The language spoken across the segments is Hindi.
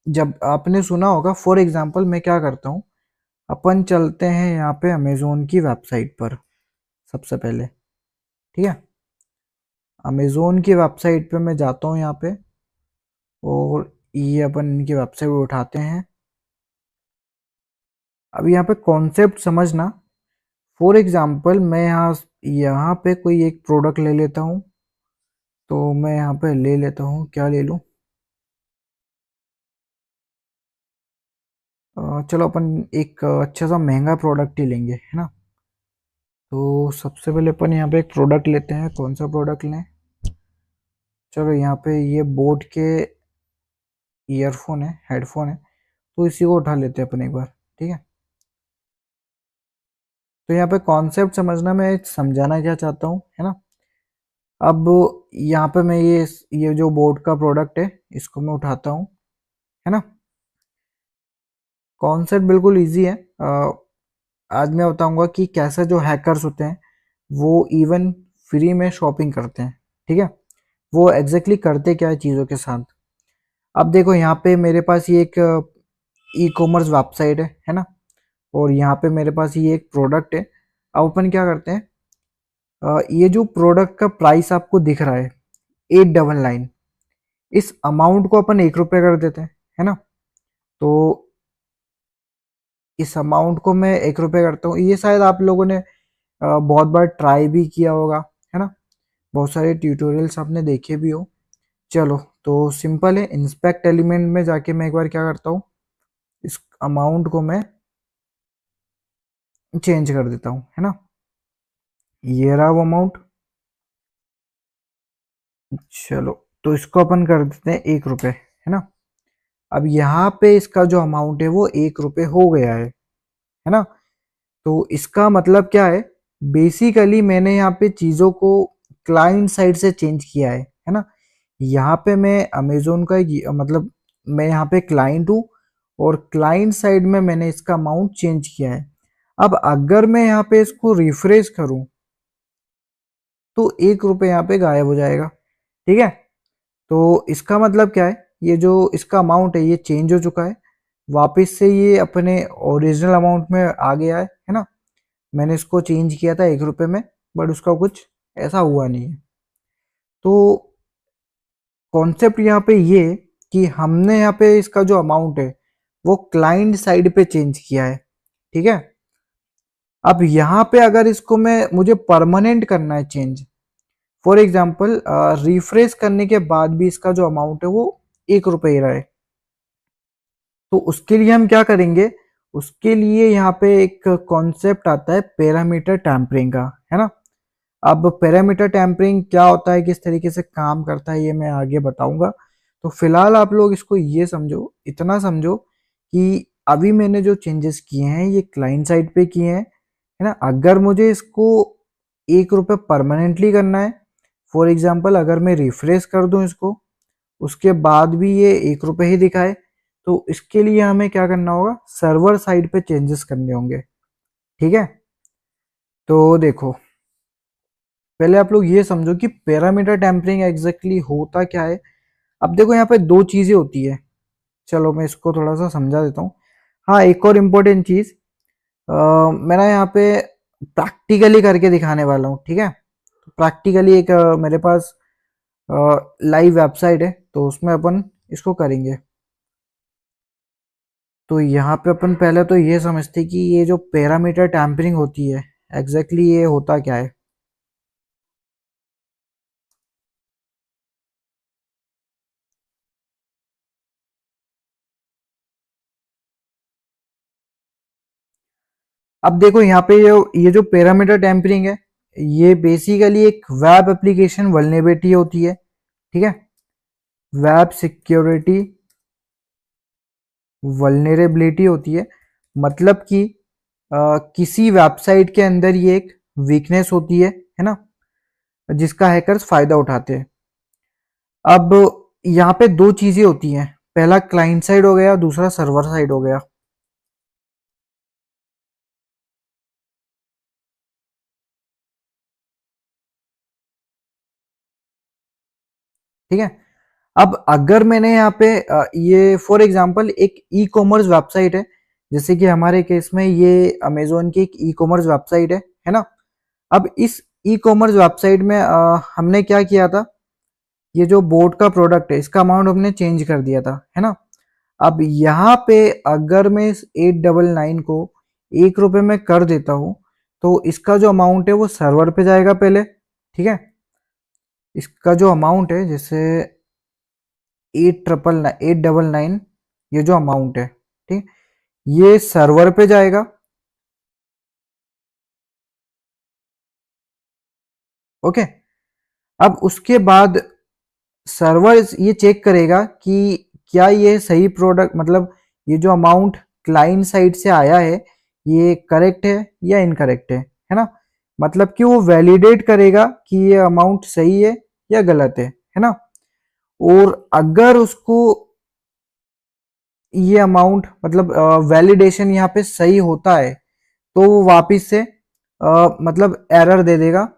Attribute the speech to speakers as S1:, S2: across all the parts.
S1: जब आपने सुना होगा, फॉर एग्जांपल मैं क्या करता हूँ, अपन चलते हैं यहाँ पे अमेजोन की वेबसाइट पर सबसे पहले। ठीक है, अमेजोन की वेबसाइट पे मैं जाता हूँ यहाँ पे, और ये अपन इनकी वेबसाइट उठाते हैं। अब यहाँ पे कॉन्सेप्ट समझना। फॉर एग्जांपल मैं यहाँ यहाँ पे कोई एक प्रोडक्ट ले लेता हूँ। तो मैं यहाँ पे ले लेता हूँ, क्या ले लूँ? चलो अपन एक अच्छा सा महंगा प्रोडक्ट ही लेंगे, है ना। तो सबसे पहले अपन यहाँ पे एक प्रोडक्ट लेते हैं। कौन सा प्रोडक्ट लें? चलो यहाँ पे ये बोट के ईयरफोन है, हेडफोन है, तो इसी को उठा लेते हैं अपन एक बार। ठीक है, तो यहाँ पे कॉन्सेप्ट समझना, मैं समझाना क्या चाहता हूँ, है ना। अब यहाँ पे मैं ये जो बोट का प्रोडक्ट है, इसको मैं उठाता हूँ, है ना। कॉन्सेप्ट बिल्कुल इजी है। आज मैं बताऊंगा कि कैसे जो हैकर्स होते हैं वो इवन फ्री में शॉपिंग करते हैं। ठीक है, वो एग्जैक्टली करते क्या है चीज़ों के साथ। अब देखो यहाँ पे मेरे पास ये एक ई कॉमर्स वेबसाइट है ना, और यहाँ पे मेरे पास ये एक प्रोडक्ट है। अब अपन क्या करते हैं, ये जो प्रोडक्ट का प्राइस आपको दिख रहा है 899, इस अमाउंट को अपन 1 रुपये कर देते हैं, है ना। तो इस अमाउंट को मैं 1 रुपये करता हूँ। ये शायद आप लोगों ने बहुत बार ट्राई भी किया होगा, है ना। बहुत सारे ट्यूटोरियल्स आपने देखे भी हो। चलो, तो सिंपल है, इंस्पेक्ट एलिमेंट में जाके मैं एक बार क्या करता हूँ, इस अमाउंट को मैं चेंज कर देता हूँ, है ना। ये रहा वो अमाउंट। चलो, तो इसको अपन कर देते हैं 1 रुपये, है ना। अब यहाँ पे इसका जो अमाउंट है वो 1 रुपये हो गया है ना। तो इसका मतलब क्या है, बेसिकली मैंने यहाँ पे चीज़ों को क्लाइंट साइड से चेंज किया है ना। यहाँ पे मैं अमेजोन का मतलब मैं यहाँ पे क्लाइंट हूँ, और क्लाइंट साइड में मैंने इसका अमाउंट चेंज किया है। अब अगर मैं यहाँ पे इसको रिफ्रेश करूँ तो 1 रुपये यहाँ पे गायब हो जाएगा। ठीक है, तो इसका मतलब क्या है, ये जो इसका अमाउंट है ये चेंज हो चुका है, वापस से ये अपने ओरिजिनल अमाउंट में आ गया है ना। मैंने इसको चेंज किया था 1 रुपये में, बट उसका कुछ ऐसा हुआ नहीं है। तो कॉन्सेप्ट यहाँ पे ये कि हमने यहाँ पे इसका जो अमाउंट है वो क्लाइंट साइड पे चेंज किया है। ठीक है, अब यहाँ पे अगर इसको मुझे परमानेंट करना है चेंज, फॉर एग्जाम्पल रिफ्रेश करने के बाद भी इसका जो अमाउंट है वो 1 रुपये ही रहे, तो उसके लिए हम क्या करेंगे, उसके लिए यहाँ पे एक कॉन्सेप्ट आता है पैरामीटर टैम्परिंग का, है ना। अब पैरामीटर टैम्परिंग क्या होता है, किस तरीके से काम करता है, ये मैं आगे बताऊंगा। तो फिलहाल आप लोग इसको ये समझो, इतना समझो कि अभी मैंने जो चेंजेस किए हैं ये क्लाइंट साइड पे किए हैं, है ना। अगर मुझे इसको 1 रुपये परमानेंटली करना है, फॉर एग्जाम्पल अगर मैं रिफ्रेश कर दूं इसको, उसके बाद भी ये 1 रुपये ही दिखाए, तो इसके लिए हमें क्या करना होगा, सर्वर साइड पे चेंजेस करने होंगे। ठीक है, तो देखो, पहले आप लोग ये समझो कि पैरामीटर टेम्परिंग एग्जैक्टली होता क्या है। अब देखो यहाँ पे दो चीजें होती है। चलो मैं इसको थोड़ा सा समझा देता हूँ। हाँ, एक और इम्पोर्टेंट चीज मैं ना यहाँ पे प्रैक्टिकली करके दिखाने वाला हूँ। ठीक है, प्रैक्टिकली एक मेरे पास लाइव वेबसाइट है, तो उसमें अपन इसको करेंगे। तो यहाँ पे अपन पहले तो ये समझते कि ये जो पैरामीटर टैम्परिंग होती है एग्जैक्टली ये होता क्या है। अब देखो यहाँ पे ये जो पैरामीटर टेम्परिंग है, ये बेसिकली एक वेब एप्लीकेशन वल्नेरेबिलिटी होती है। ठीक है, वेब सिक्योरिटी वल्नेरेबिलिटी होती है, मतलब कि किसी वेबसाइट के अंदर ये एक वीकनेस होती है ना, जिसका हैकर्स फायदा उठाते हैं। अब यहाँ पे दो चीजें होती हैं, पहला क्लाइंट साइड हो गया, दूसरा सर्वर साइड हो गया। ठीक है, अब अगर मैंने यहाँ पे ये फॉर एग्जांपल एक ई कॉमर्स वेबसाइट है, जैसे कि हमारे केस में ये अमेजोन की एक ई कॉमर्स वेबसाइट है ना। अब इस ई कॉमर्स वेबसाइट में हमने क्या किया था, ये जो बोट का प्रोडक्ट है इसका अमाउंट हमने चेंज कर दिया था, है ना। अब यहाँ पे अगर मैं इस 899 को 1 रुपए में कर देता हूँ, तो इसका जो अमाउंट है वो सर्वर पे जाएगा पहले, ठीक है। इसका जो अमाउंट है जैसे 899 ये जो अमाउंट है, ठीक, ये सर्वर पे जाएगा। ओके। अब उसके बाद सर्वर ये चेक करेगा कि क्या ये सही प्रोडक्ट, मतलब ये जो अमाउंट क्लाइंट साइड से आया है ये करेक्ट है या इनकरेक्ट है ना। मतलब कि वो वैलिडेट करेगा कि ये अमाउंट सही है या गलत है ना। और अगर उसको ये अमाउंट मतलब वैलिडेशन यहाँ पे सही होता है, तो वो वापिस से मतलब एरर दे देगा।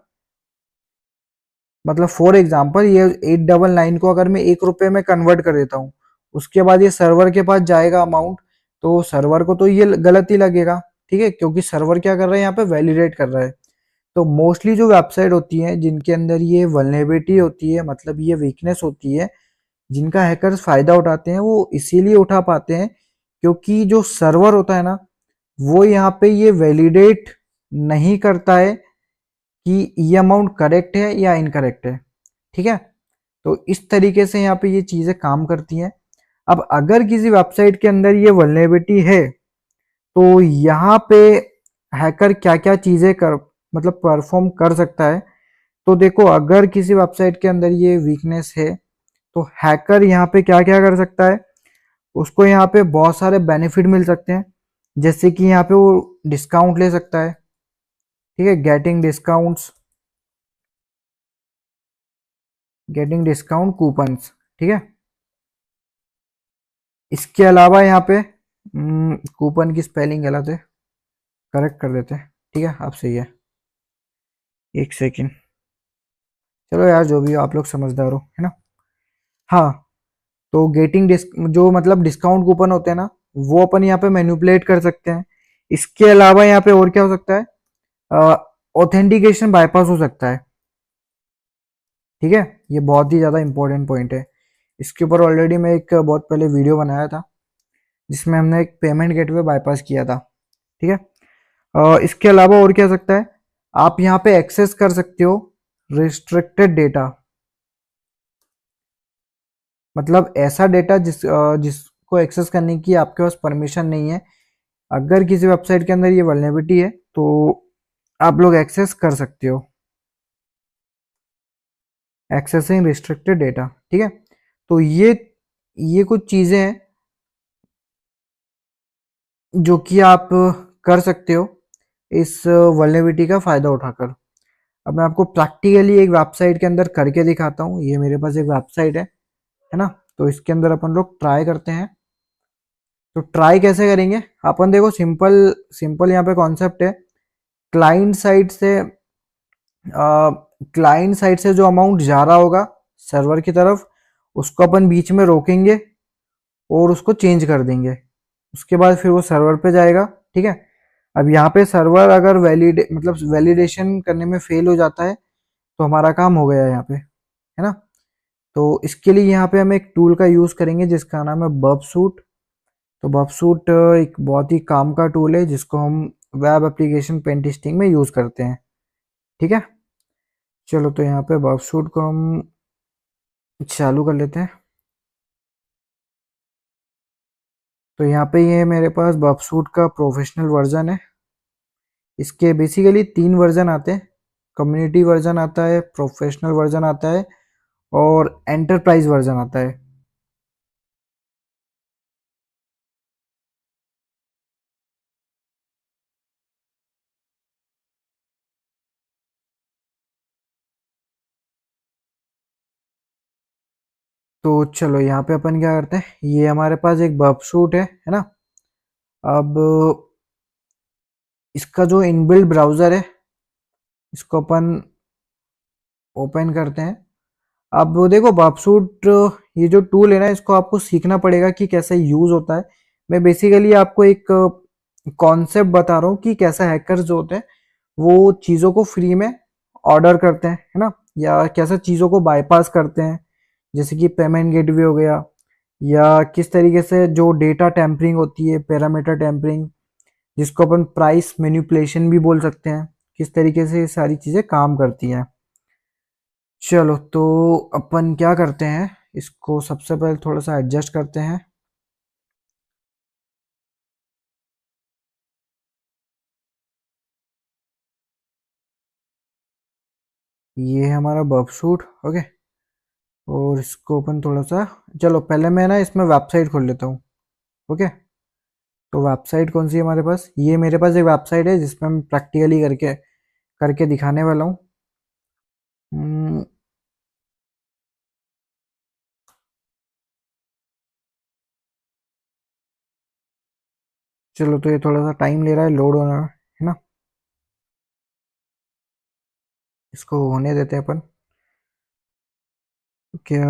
S1: मतलब फॉर एग्जांपल ये 899 को अगर मैं 1 रुपए में कन्वर्ट कर देता हूँ, उसके बाद ये सर्वर के पास जाएगा अमाउंट, तो सर्वर को तो ये गलत ही लगेगा, ठीक है, क्योंकि सर्वर क्या कर रहा है यहाँ पे वैलिडेट कर रहा है। तो मोस्टली जो वेबसाइट होती है जिनके अंदर ये वल्नरेबिलिटी होती है, मतलब ये वीकनेस होती है, जिनका हैकर्स फायदा उठाते हैं, वो इसीलिए उठा पाते हैं क्योंकि जो सर्वर होता है ना, वो यहाँ पे ये वैलिडेट नहीं करता है कि ये अमाउंट करेक्ट है या इनकरेक्ट है, ठीक है। तो इस तरीके से यहाँ पे ये चीजें काम करती हैं। अब अगर किसी वेबसाइट के अंदर ये वल्नरेबिलिटी है, तो यहाँ पे हैकर क्या क्या चीजें कर मतलब परफॉर्म कर सकता है। तो देखो, अगर किसी वेबसाइट के अंदर ये वीकनेस है, तो हैकर यहाँ पे क्या क्या कर सकता है, उसको यहाँ पे बहुत सारे बेनिफिट मिल सकते हैं। जैसे कि यहाँ पे वो डिस्काउंट ले सकता है, ठीक है, गेटिंग डिस्काउंट कूपन्स, ठीक है। इसके अलावा यहाँ पे कूपन की स्पेलिंग गलत है, करेक्ट कर देते हैं, ठीक है, अब सही है। एक सेकेंड, चलो यार, जो भी हो आप लोग समझदार हो, है ना। हाँ, तो गेटिंग डिस्क जो मतलब डिस्काउंट कूपन होते हैं ना, वो अपन यहाँ पे मैनिपुलेट कर सकते हैं। इसके अलावा यहाँ पे और क्या हो सकता है, ऑथेंटिकेशन बाईपास हो सकता है, ठीक है। ये बहुत ही ज़्यादा इंपॉर्टेंट पॉइंट है। इसके ऊपर ऑलरेडी मैं एक बहुत पहले वीडियो बनाया था जिसमें हमने एक पेमेंट गेटवे बाईपास किया था, ठीक है। इसके अलावा और क्या हो सकता है, आप यहाँ पे एक्सेस कर सकते हो रिस्ट्रिक्टेड डेटा, मतलब ऐसा डेटा जिसको एक्सेस करने की आपके पास परमिशन नहीं है। अगर किसी वेबसाइट के अंदर ये वल्नरेबिलिटी है तो आप लोग एक्सेस कर सकते हो, एक्सेसिंग रिस्ट्रिक्टेड डेटा, ठीक है। तो ये कुछ चीजें हैं जो कि आप कर सकते हो इस वल्नरेबिलिटी का फायदा उठाकर। अब मैं आपको प्रैक्टिकली एक वेबसाइट के अंदर करके दिखाता हूँ। ये मेरे पास एक वेबसाइट है ना। तो इसके अंदर अपन लोग ट्राई करते हैं। तो ट्राई कैसे करेंगे अपन, देखो, सिंपल सिंपल यहाँ पे कॉन्सेप्ट है। क्लाइंट साइड से जो अमाउंट जा रहा होगा सर्वर की तरफ, उसको अपन बीच में रोकेंगे और उसको चेंज कर देंगे। उसके बाद फिर वो सर्वर पे जाएगा, ठीक है। अब यहाँ पे सर्वर अगर वैलिडेशन करने में फेल हो जाता है, तो हमारा काम हो गया यहाँ पे, है ना। तो इसके लिए यहाँ पे हम एक टूल का यूज़ करेंगे जिसका नाम है बबसूट। तो बबसूट एक बहुत ही काम का टूल है जिसको हम वेब एप्लीकेशन पेन टेस्टिंग में यूज़ करते हैं, ठीक है। चलो, तो यहाँ पे बबसूट को हम चालू कर लेते हैं। तो यहाँ पे ये मेरे पास बबसूट का प्रोफेशनल वर्जन है। इसके बेसिकली 3 वर्जन आते हैं। कम्युनिटी वर्जन आता है, प्रोफेशनल वर्जन आता है और एंटरप्राइज वर्जन आता है। तो चलो, यहाँ पे अपन क्या करते हैं, ये हमारे पास एक बबसूट है ना। अब इसका जो इनबिल्ट ब्राउजर है इसको अपन ओपन करते हैं। अब देखो, बबसूट ये जो टूल है ना, इसको आपको सीखना पड़ेगा कि कैसे यूज होता है। मैं बेसिकली आपको एक कॉन्सेप्ट बता रहा हूँ कि कैसे हैकर्स जो होते हैं वो चीज़ों को फ्री में ऑर्डर करते हैं, है ना, या कैसे चीज़ों को बाईपास करते हैं, जैसे कि पेमेंट गेटवे हो गया, या किस तरीके से जो डेटा टेम्परिंग होती है, पैरामीटर टेम्परिंग, जिसको अपन प्राइस मैनिपुलेशन भी बोल सकते हैं, किस तरीके से ये सारी चीज़ें काम करती हैं। चलो तो अपन क्या करते हैं, इसको सबसे पहले थोड़ा सा एडजस्ट करते हैं। ये है हमारा बर्ब शूट। ओके, और इसको अपन थोड़ा सा, चलो पहले मैं ना इसमें वेबसाइट खोल लेता हूँ। ओके, तो वेबसाइट कौन सी है हमारे पास, ये मेरे पास एक वेबसाइट है जिसमें मैं प्रैक्टिकली करके करके दिखाने वाला हूँ। हम्म, चलो तो ये थोड़ा सा टाइम ले रहा है लोड होना, है ना, इसको होने देते हैं अपन। क्या,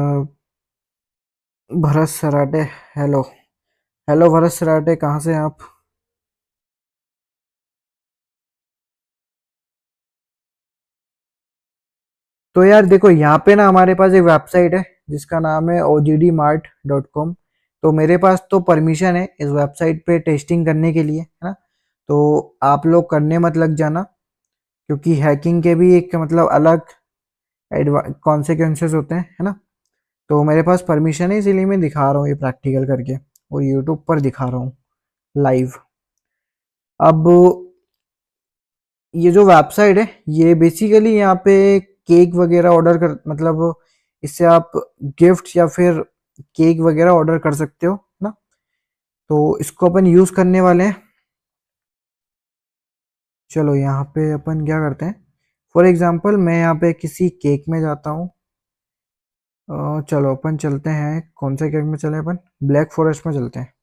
S1: भरत सराटे, हेलो, हेलो भरत सराटे, कहाँ से हैं आप? तो यार देखो, यहाँ पे ना हमारे पास एक वेबसाइट है जिसका नाम है ogdmart.com। तो मेरे पास तो परमिशन है इस वेबसाइट पे टेस्टिंग करने के लिए, है ना। तो आप लोग करने मत लग जाना, क्योंकि हैकिंग के भी एक मतलब अलग कॉन्सिक्वेंसेस होते हैं, है ना। तो मेरे पास परमिशन है, इसीलिए मैं दिखा रहा हूँ ये प्रैक्टिकल करके, और यूट्यूब पर दिखा रहा हूँ लाइव। अब ये जो वेबसाइट है, ये बेसिकली यहाँ पे केक वगैरह ऑर्डर कर, मतलब इससे आप गिफ्ट या फिर केक वगैरह ऑर्डर कर सकते हो ना। तो इसको अपन यूज करने वाले हैं। चलो यहाँ पे अपन क्या करते हैं, फॉर एग्जांपल मैं यहाँ पे किसी केक में जाता हूँ। चलो अपन चलते हैं, कौन से केक में चले अपन, ब्लैक फॉरेस्ट में चलते हैं।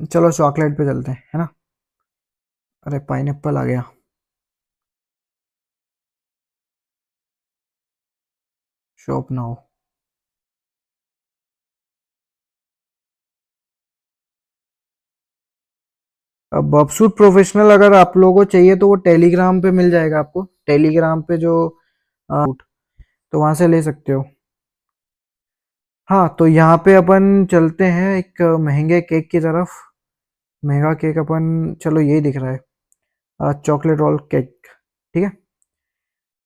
S1: चलो चॉकलेट पे चलते हैं, है ना। अरे पाइनएप्पल आ गया। Shop now. अब बबसूट प्रोफेशनल अगर आप लोगों को चाहिए तो वो टेलीग्राम पे मिल जाएगा आपको, टेलीग्राम पे जो तो वहां से ले सकते हो। हाँ, तो यहाँ पे अपन चलते हैं एक महंगे केक की तरफ। महंगा केक अपन, चलो यही दिख रहा है, चॉकलेट रोल केक, ठीक है।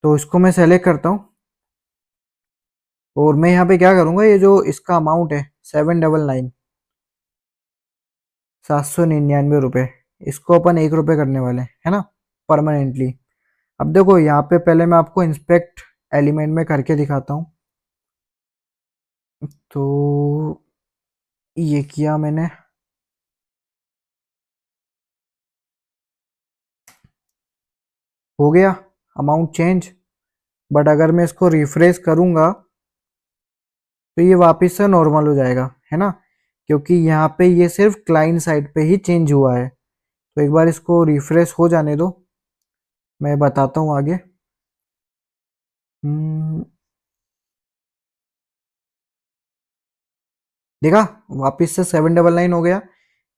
S1: तो इसको मैं सेलेक्ट करता हूँ, और मैं यहाँ पे क्या करूँगा, ये जो इसका अमाउंट है 799, 799 रुपये, इसको अपन 1 रुपये करने वाले हैं, है ना, परमानेंटली। अब देखो यहाँ पे पहले मैं आपको इंस्पेक्ट एलिमेंट में करके दिखाता हूँ। तो ये किया मैंने, हो गया अमाउंट चेंज। बट अगर मैं इसको रिफ्रेश करूंगा तो ये वापस से नॉर्मल हो जाएगा, है ना, क्योंकि यहाँ पे ये सिर्फ क्लाइंट साइड पे ही चेंज हुआ है। तो एक बार इसको रिफ्रेश हो जाने दो, मैं बताता हूँ आगे। हम्म, देखा, वापस से 799 हो गया।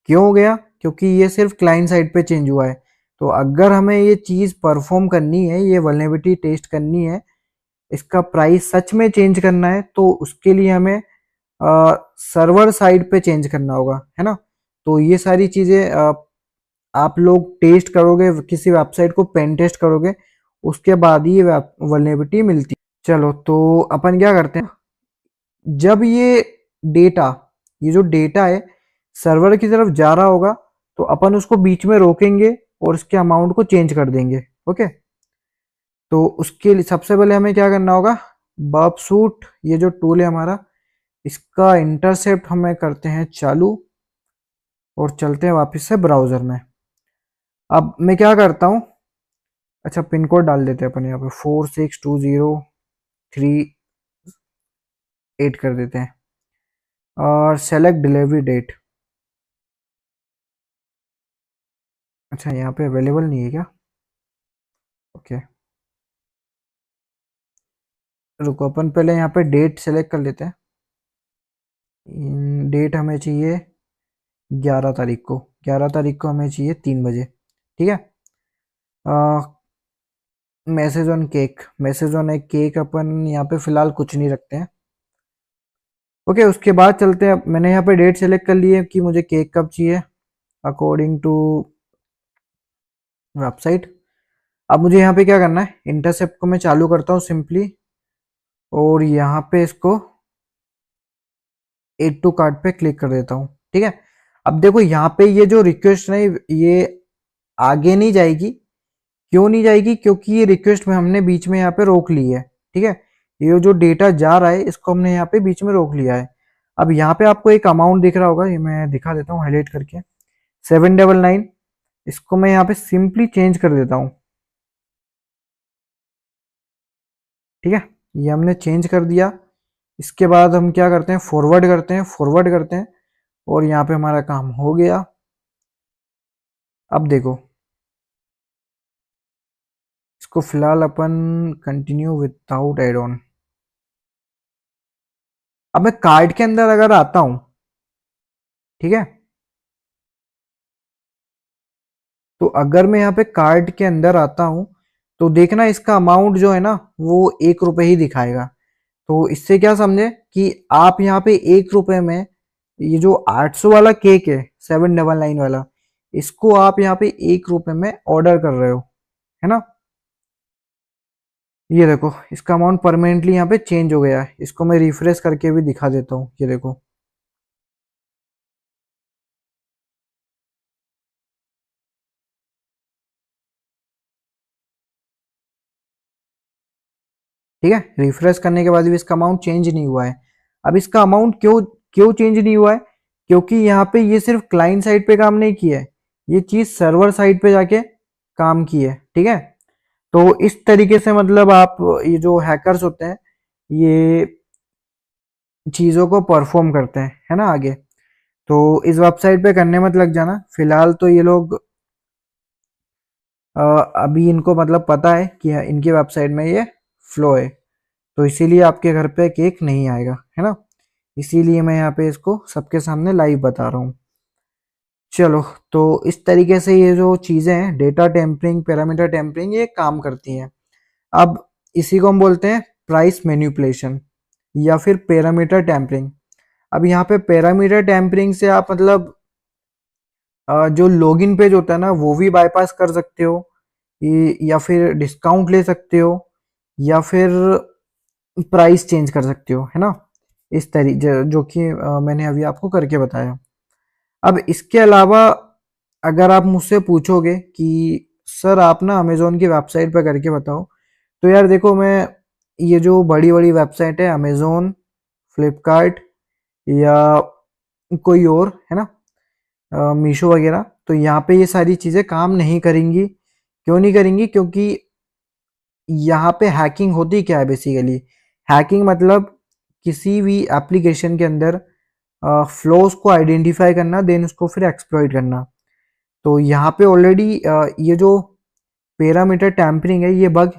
S1: क्यों हो गया, क्योंकि ये सिर्फ क्लाइंट साइड पे चेंज हुआ है। तो अगर हमें ये चीज़ परफॉर्म करनी है, ये वल्नरेबिलिटी टेस्ट करनी है, इसका प्राइस सच में चेंज करना है, तो उसके लिए हमें सर्वर साइड पे चेंज करना होगा, है ना। तो ये सारी चीज़ें आप लोग टेस्ट करोगे, किसी वेबसाइट को पेन टेस्ट करोगे, उसके बाद ही ये वल्नरेबिलिटी मिलती है। चलो तो अपन क्या करते हैं, जब ये डेटा, ये जो डेटा है सर्वर की तरफ जा रहा होगा, तो अपन उसको बीच में रोकेंगे और उसके अमाउंट को चेंज कर देंगे। ओके, तो उसके लिए सबसे पहले हमें क्या करना होगा, बर्ब सूट ये जो टूल है हमारा, इसका इंटरसेप्ट हमें करते हैं चालू, और चलते हैं वापस से ब्राउजर में। अब मैं क्या करता हूँ, अच्छा पिन कोड डाल देते हैं अपन यहाँ पे, 462038 कर देते हैं, और सेलेक्ट डिलीवरी डेट। अच्छा यहाँ पे अवेलेबल नहीं है क्या? ओके, रुको, अपन पहले यहाँ पे डेट सेलेक्ट कर लेते हैं। डेट हमें चाहिए 11 तारीख को, 11 तारीख को हमें चाहिए 3 बजे। ठीक है। Message on cake, message on एक केक अपन यहाँ पे फिलहाल कुछ नहीं रखते हैं। ओके, उसके बाद चलते हैं। मैंने यहाँ पे डेट सेलेक्ट कर ली है कि मुझे केक कब चाहिए अकॉर्डिंग टू वेबसाइट। अब मुझे यहाँ पे क्या करना है, इंटरसेप्ट को मैं चालू करता हूँ सिंपली, और यहाँ पे इसको एड टू कार्ट पे क्लिक कर देता हूँ। ठीक है। अब देखो यहाँ पे ये जो रिक्वेस्ट है ये आगे नहीं जाएगी। क्यों नहीं जाएगी? क्योंकि ये रिक्वेस्ट में हमने बीच में यहाँ पे रोक ली है। ठीक है। ये जो डेटा जा रहा है इसको हमने यहाँ पे बीच में रोक लिया है। अब यहाँ पे आपको एक अमाउंट दिख रहा होगा, ये मैं दिखा देता हूँ हाईलाइट करके, 799। इसको मैं यहाँ पे सिंपली चेंज कर देता हूँ। ठीक है, ये हमने चेंज कर दिया। इसके बाद हम क्या करते हैं, फॉरवर्ड करते हैं, फॉरवर्ड करते हैं, और यहाँ पे हमारा काम हो गया। अब देखो, इसको फिलहाल अपन कंटिन्यू विदाउट एड ऑन। अब मैं कार्ड के अंदर अगर आता हूं, ठीक है, तो अगर मैं यहाँ पे कार्ड के अंदर आता हूं तो देखना इसका अमाउंट जो है ना वो 1 रुपए ही दिखाएगा। तो इससे क्या समझे कि आप यहाँ पे 1 रुपए में ये जो 800 वाला केक है, 799 वाला, इसको आप यहाँ पे 1 रुपए में ऑर्डर कर रहे हो, है ना। ये देखो, इसका अमाउंट परमानेंटली यहाँ पे चेंज हो गया है। इसको मैं रिफ्रेश करके भी दिखा देता हूँ। ये देखो, ठीक है, रिफ्रेश करने के बाद भी इसका अमाउंट चेंज नहीं हुआ है। अब इसका अमाउंट क्यों क्यों चेंज नहीं हुआ है? क्योंकि यहाँ पे ये सिर्फ क्लाइंट साइड पे काम नहीं किया है, ये चीज सर्वर साइड पे जाके काम की है। ठीक है। तो इस तरीके से मतलब आप, ये जो हैकर्स होते हैं ये चीजों को परफॉर्म करते हैं, है ना। आगे तो इस वेबसाइट पे करने मत लग जाना। फिलहाल तो ये लोग अभी इनको मतलब पता है कि इनकी वेबसाइट में ये फ्लो है, तो इसीलिए आपके घर पे केक नहीं आएगा, है ना। इसीलिए मैं यहाँ पे इसको सबके सामने लाइव बता रहा हूँ। चलो, तो इस तरीके से ये जो चीजें हैं, डेटा टेम्परिंग, पैरामीटर टेम्परिंग, ये काम करती हैं। अब इसी को हम बोलते हैं प्राइस मैनिपुलेशन या फिर पैरामीटर टेम्परिंग। अब यहाँ पे पैरामीटर टेम्परिंग से आप मतलब जो लॉगिन पेज होता है ना वो भी बाईपास कर सकते हो, या फिर डिस्काउंट ले सकते हो, या फिर प्राइस चेंज कर सकते हो, है ना। इस तरीके जो कि मैंने अभी आपको करके बताया। अब इसके अलावा अगर आप मुझसे पूछोगे कि सर आप ना अमेजोन की वेबसाइट पर करके बताओ, तो यार देखो, मैं ये जो बड़ी बड़ी वेबसाइट है अमेजोन, फ्लिपकार्ट या कोई और, है ना, मीशो वगैरह, तो यहाँ पे ये सारी चीज़ें काम नहीं करेंगी। क्यों नहीं करेंगी? क्योंकि यहाँ पे हैकिंग होती क्या है बेसिकली। हैकिंग मतलब किसी भी एप्लीकेशन के अंदर फ्लॉज को आइडेंटिफाई करना, देन उसको फिर एक्सप्लॉइट करना। तो यहाँ पे ऑलरेडी ये जो पैरामीटर टैम्परिंग है ये बग